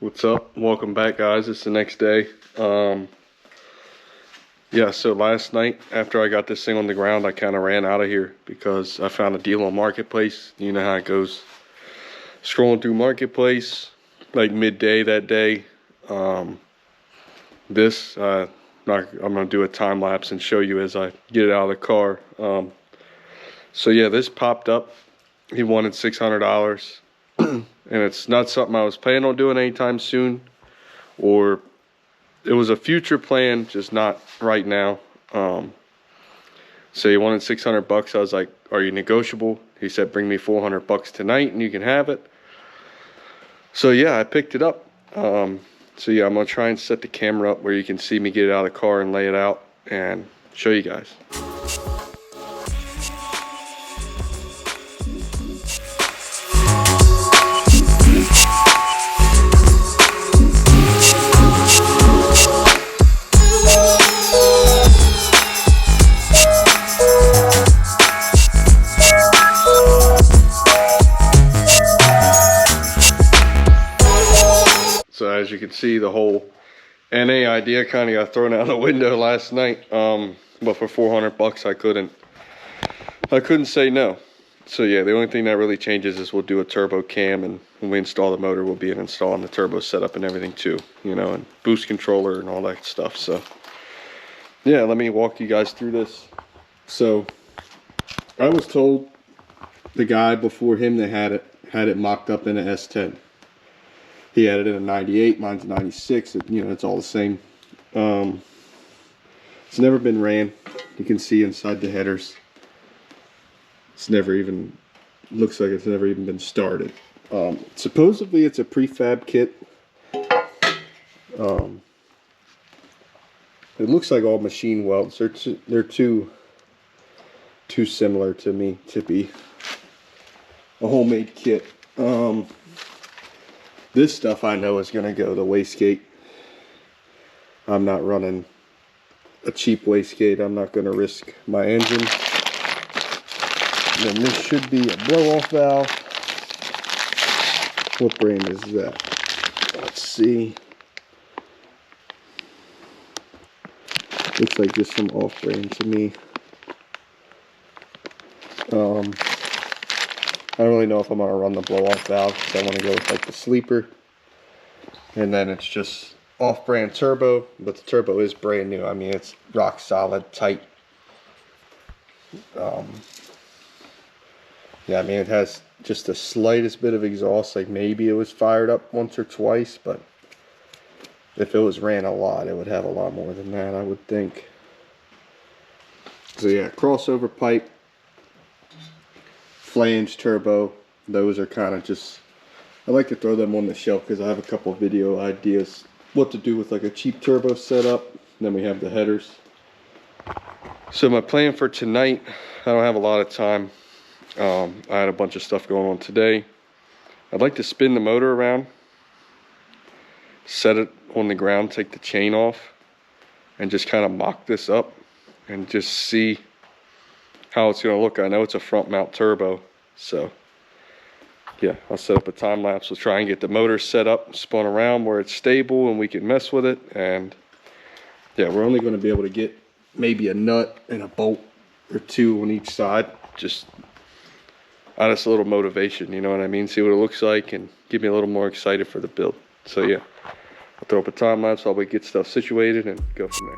What's up? Welcome back, guys. It's the next day. Yeah, so last night after I got this thing on the ground, I kind of ran out of here because I found a deal on Marketplace. You know how it goes. Scrolling through Marketplace like midday that day. I'm gonna do a time lapse and show you as I get it out of the car. So yeah, this popped up. He wanted $600. And it's not something I was planning on doing anytime soon, or it was a future plan, just not right now. So he wanted $600. I was like, are you negotiable? He said, bring me $400 tonight and you can have it. So yeah, I picked it up. So yeah, I'm gonna try and set the camera up where you can see me get it out of the car and lay it out and show you guys. So as you can see, the whole NA idea kind of got thrown out the window last night. But for $400, I couldn't say no. So yeah, the only thing that really changes is we'll do a turbo cam, and when we install the motor, we'll be installing the turbo setup and everything too, you know, and boost controller and all that stuff. So yeah, let me walk you guys through this. So I was told the guy before him that had it mocked up in an S10. He had it in a 98, mine's a 96, you know, it's all the same. It's never been ran. You can see inside the headers. It's never even, looks like it's never even been started. Supposedly it's a prefab kit. It looks like all machine welds. They're too similar to me to be a homemade kit. This stuff I know is going to go to wastegate. I'm not running a cheap wastegate. I'm not going to risk my engine. And then this should be a blow-off valve. What brand is that? Let's see. Looks like just some off-brand to me. I don't really know if I'm going to run the blow-off valve because I want to go with like the sleeper. And then it's just off-brand turbo, but the turbo is brand new. I mean, it's rock solid, tight. Yeah, I mean, it has just the slightest bit of exhaust. Like maybe it was fired up once or twice, but if it was ran a lot, it would have a lot more than that, I would think. So yeah, crossover pipe. Flange turbo, those are kind of just, I like to throw them on the shelf because I have a couple of video ideas what to do with like a cheap turbo setup. Then we have the headers. So my plan for tonight, I don't have a lot of time. I had a bunch of stuff going on today. I'd like to spin the motor around, set it on the ground, take the chain off, and just kind of mock this up and just see how it's going to look. I know it's a front mount turbo, so yeah, I'll set up a time lapse. We'll try and get the motor set up, spun around where it's stable and we can mess with it. And yeah, we're only going to be able to get maybe a nut and a bolt or two on each side. Just add us a little motivation, you know what I mean? See what it looks like and get me a little more excited for the build. So yeah, I'll throw up a time lapse while we get stuff situated and go from there.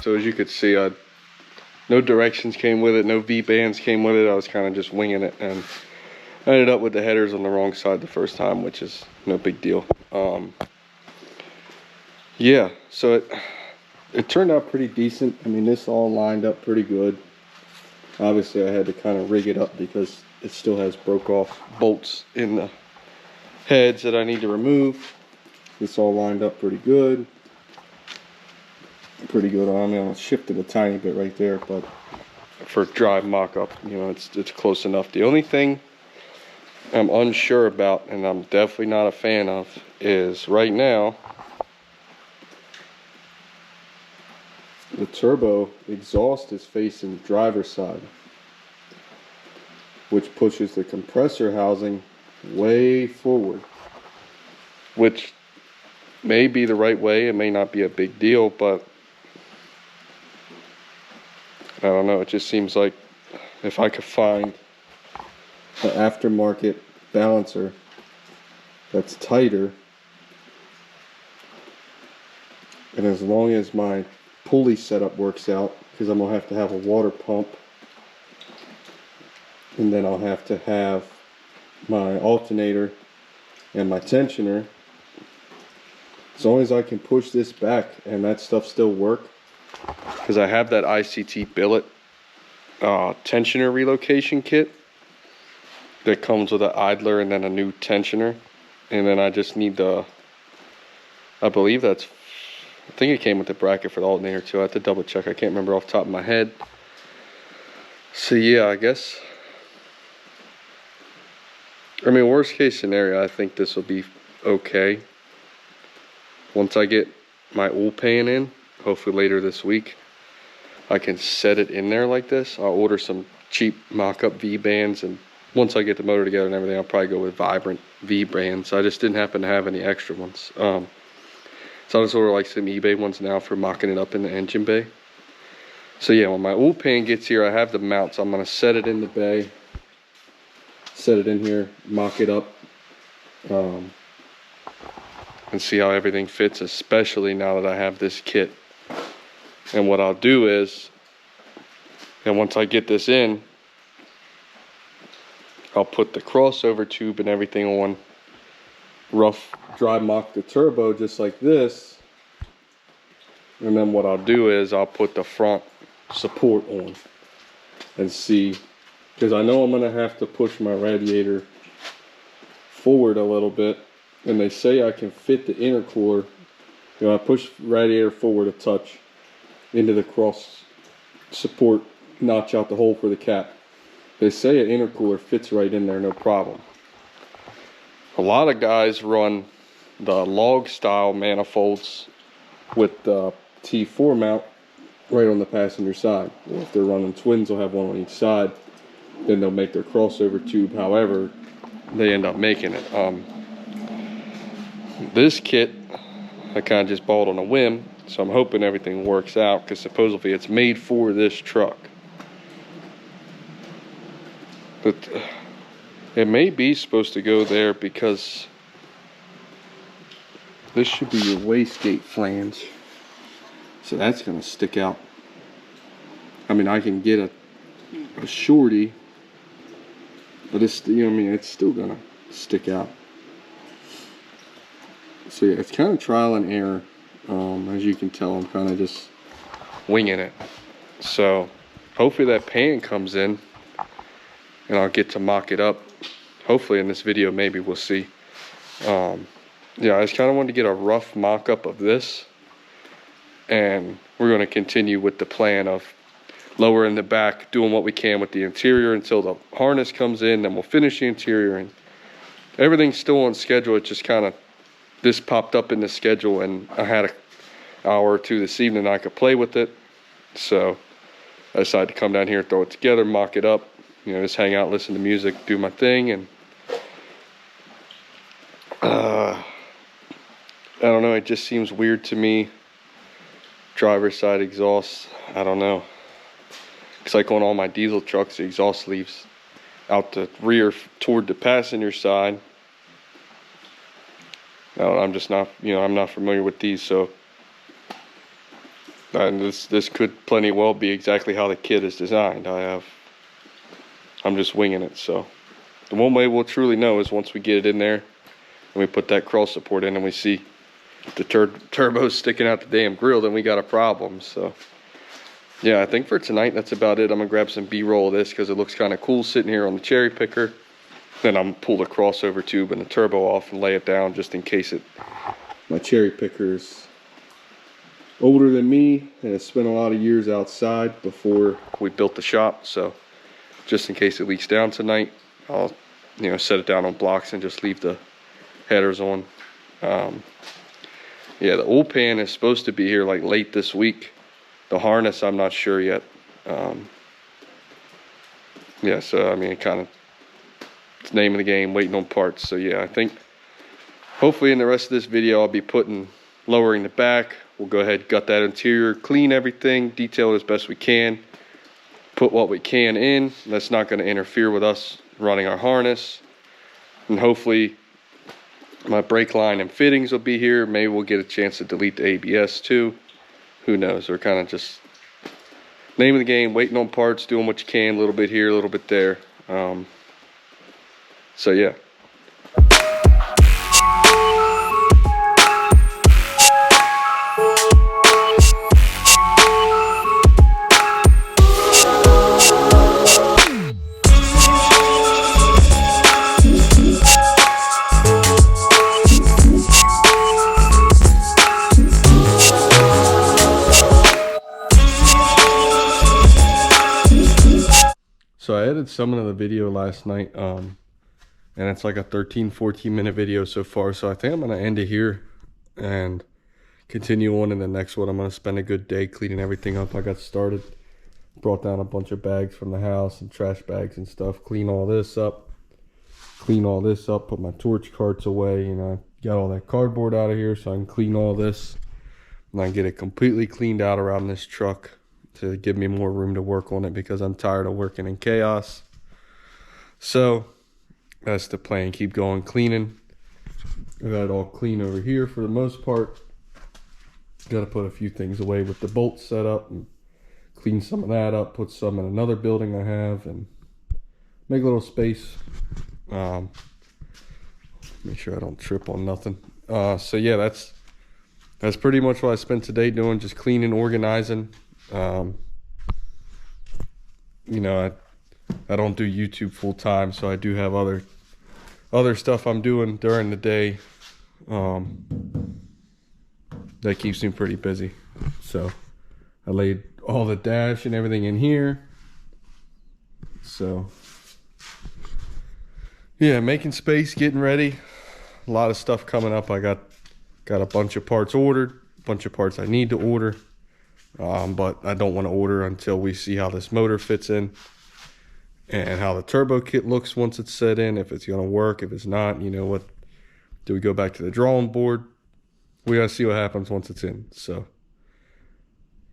So as you could see, no directions came with it, no V-bands came with it. I was kind of just winging it, and I ended up with the headers on the wrong side the first time, which is no big deal. Yeah, so it turned out pretty decent. I mean, this all lined up pretty good. Obviously, I had to kind of rig it up because it still has broke off bolts in the heads that I need to remove. This all lined up pretty good. Pretty good on it. I shifted a tiny bit right there, but for drive mock-up, you know, it's close enough. The only thing I'm unsure about, and I'm definitely not a fan of, is right now the turbo exhaust is facing the driver's side, which pushes the compressor housing way forward, which may be the right way. It may not be a big deal, but I don't know. It just seems like if I could find an aftermarket balancer that's tighter, and as long as my pulley setup works out, because I'm gonna have to have a water pump, and then I'll have to have my alternator and my tensioner. As long as I can push this back and that stuff still work, because I have that ICT billet tensioner relocation kit that comes with an idler and then a new tensioner, and then I just need the, I think it came with the bracket for the alternator too. I have to double check. I can't remember off the top of my head. So yeah, I guess, I mean, worst case scenario, I think this will be okay. Once I get my oil pan in, hopefully later this week, I can set it in there like this. I'll order some cheap mock-up V-bands, and once I get the motor together and everything, I'll probably go with Vibrant V-bands. I just didn't happen to have any extra ones. So I just order like some eBay ones now for mocking it up in the engine bay. So yeah, when my oil pan gets here, I have the mount, so I'm gonna set it in the bay, set it in here, mock it up, and see how everything fits, especially now that I have this kit. And what I'll do is, and once I get this in, I'll put the crossover tube and everything on, rough dry mock the turbo just like this, and then what I'll do is I'll put the front support on and see, because I know I'm gonna have to push my radiator forward a little bit, and they say I can fit the intercooler, you know, I push radiator forward a touch into the cross support, notch out the hole for the cap. They say an intercooler fits right in there, no problem. A lot of guys run the log style manifolds with the T4 mount right on the passenger side. Or if they're running twins, they'll have one on each side. Then they'll make their crossover tube however they end up making it. This kit I kind of just bought on a whim, so I'm hoping everything works out, because supposedly it's made for this truck. But it may be supposed to go there, because this should be your wastegate flange, so that's going to stick out. I mean, I can get a shorty, but it's, you know what I mean, it's still going to stick out. So yeah, it's kind of trial and error. As you can tell, I'm kind of just winging it. So hopefully that pan comes in and I'll get to mock it up. Hopefully in this video, maybe we'll see. Yeah, I just kind of wanted to get a rough mock-up of this, and we're going to continue with the plan of lowering the back, doing what we can with the interior until the harness comes in, then we'll finish the interior, and everything's still on schedule. It just kind of, this popped up in the schedule, and I had an hour or two this evening I could play with it, so I decided to come down here, throw it together, mock it up, you know, just hang out, listen to music, do my thing. And I don't know, it just seems weird to me. Driver's side exhaust, I don't know. It's like on all my diesel trucks, the exhaust leaves out the rear toward the passenger side. Now, I'm just not, you know, I'm not familiar with these, so And this could plenty well be exactly how the kit is designed. I'm just winging it. So the one way we'll truly know is once we get it in there and we put that cross support in and we see the turbo sticking out the damn grill, then we got a problem. So yeah, I think for tonight that's about it. I'm gonna grab some B-roll of this because it looks kind of cool sitting here on the cherry picker. Then I'm gonna pull the crossover tube and the turbo off and lay it down just in case my cherry picker's older than me and it's spent a lot of years outside before we built the shop. So just in case it leaks down tonight, I'll set it down on blocks and just leave the headers on. Yeah, the oil pan is supposed to be here like late this week. The harness, I'm not sure yet. Yeah, so I mean, it's the name of the game, waiting on parts. So yeah, I think hopefully in the rest of this video I'll be lowering the back. We'll go ahead, gut that interior, clean everything, detail it as best we can, put what we can in. That's not going to interfere with us running our harness. And hopefully my brake line and fittings will be here. Maybe we'll get a chance to delete the ABS too. Who knows? We're kind of just name of the game, waiting on parts, doing what you can, a little bit here, a little bit there. So yeah. So I edited some of the video last night, and it's like a 13-14 minute video so far. So I think I'm gonna end it here and continue on in the next one. I'm gonna spend a good day cleaning everything up. I got started, brought down a bunch of bags from the house and trash bags and stuff, clean all this up, put my torch carts away, got all that cardboard out of here so I can clean all this and I get it completely cleaned out around this truck to give me more room to work on it because I'm tired of working in chaos. So that's the plan. Keep going cleaning. I got it all clean over here for the most part. Got to put a few things away with the bolts set up and clean some of that up, put some in another building I have and make a little space. Make sure I don't trip on nothing. So yeah, that's pretty much what I spent today doing, just cleaning, organizing. I don't do YouTube full time, so I do have other stuff I'm doing during the day that keeps me pretty busy. So I laid all the dash and everything in here. So yeah, making space, getting ready. A lot of stuff coming up. I got a bunch of parts ordered, a bunch of parts I need to order. But I don't want to order until we see how this motor fits in and how the turbo kit looks once it's set in, if it's going to work, if it's not, what, do we go back to the drawing board? We got to see what happens once it's in. So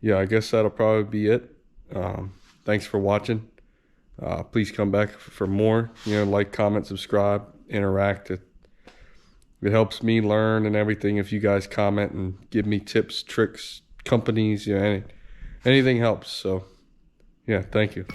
yeah, I guess that'll probably be it. Thanks for watching. Please come back for more, like, comment, subscribe, interact. It helps me learn and everything if you guys comment and give me tips, tricks, companies, anything helps. So yeah, thank you.